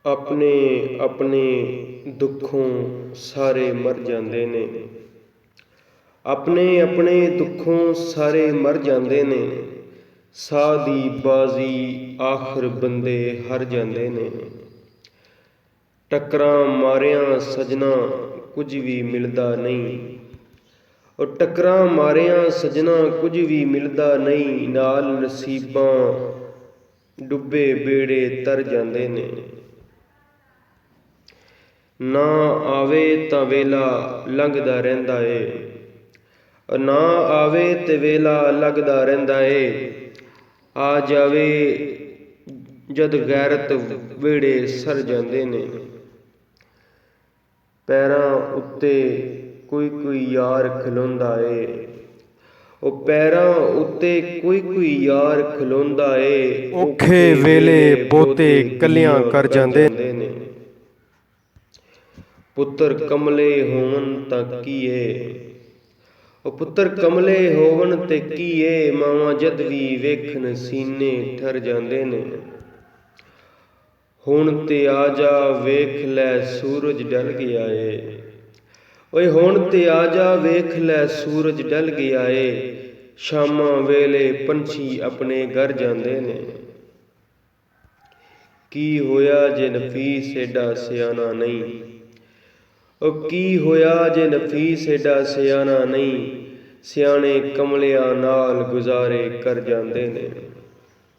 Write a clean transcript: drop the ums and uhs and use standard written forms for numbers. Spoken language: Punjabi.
ਆਪਣੇ ਆਪਣੇ ਦੁੱਖੋਂ ਸਾਰੇ ਮਰ ਜਾਂਦੇ ਨੇ। ਆਪਣੇ ਆਪਣੇ ਦੁੱਖੋਂ ਸਾਰੇ ਮਰ ਜਾਂਦੇ ਨੇ। ਸਾਹ ਦੀ ਬਾਜ਼ੀ ਆਖਰ ਬੰਦੇ ਹਾਰ ਜਾਂਦੇ ਨੇ। ਟੱਕਰਾਂ ਮਾਰਿਆਂ ਸਜਣਾ ਕੁਝ ਵੀ ਮਿਲਦਾ ਨਹੀਂ। ਉਹ ਟੱਕਰਾਂ ਮਾਰਿਆਂ ਸਜਣਾ ਕੁਝ ਵੀ ਮਿਲਦਾ ਨਹੀਂ। ਨਾਲ ਨਸੀਬਾਂ ਡੁੱਬੇ ਬੇੜੇ ਤਰ ਜਾਂਦੇ ਨੇ। ਨਾ ਆਵੇ ਤਾਂ ਵੇਲਾ ਲੰਘਦਾ ਰਹਿੰਦਾ ਏ। ਨਾ ਆਵੇ ਤੇ ਵੇਲਾ ਲੱਗਦਾ ਰਹਿੰਦਾ ਏ। ਆ ਜਾਵੇ ਜਦ ਗੈਰਤ ਵਿਹੜੇ ਸਰ ਜਾਂਦੇ ਨੇ। ਪੈਰਾਂ ਉੱਤੇ ਕੋਈ ਕੋਈ ਯਾਰ ਖਲੋਂਦਾ ਏ। ਉਹ ਪੈਰਾਂ ਉੱਤੇ ਕੋਈ ਕੋਈ ਯਾਰ ਖਲੋਂਦਾ ਏ। ਔਖੇ ਵੇਲੇ ਬਹੁਤੇ ਕੱਲਿਆਂ ਕਰ ਜਾਂਦੇ ਨੇ। ਪੁੱਤਰ ਕਮਲੇ ਹੋਵਨ ਤਾਂ ਕੀ ਏ। ਉਹ ਪੁੱਤਰ ਕਮਲੇ ਹੋਵਨ ਤੇ ਕੀ ਏ। ਮਾਵਾਂ ਜਦ ਵੀ ਵੇਖਣ ਸੀਨੇ ਠਰ ਜਾਂਦੇ ਨੇ। ਹੁਣ ਤੇ ਆ ਜਾ ਵੇਖ ਲੈ ਸੂਰਜ ਢਲ ਗਿਆ ਏ। ਓਏ ਹੁਣ ਤੇ ਆ ਜਾ ਵੇਖ ਲੈ ਸੂਰਜ ਢਲ ਗਿਆ ਏ। ਸ਼ਾਮਾਂ ਵੇਲੇ ਪੰਛੀ ਆਪਣੇ ਘਰ ਜਾਂਦੇ ਨੇ। ਕੀ ਹੋਇਆ ਜੇ ਨਫੀਸ ਏਡਾ ਸਿਆਣਾ ਨਹੀਂ। ਉਹ ਕੀ ਹੋਇਆ ਜੇ ਨਫੀਸ ਏਡਾ ਸਿਆਣਾ ਨਹੀਂ। ਸਿਆਣੇ ਕਮਲਿਆਂ ਨਾਲ ਗੁਜ਼ਾਰੇ ਕਰ ਜਾਂਦੇ ਨੇ।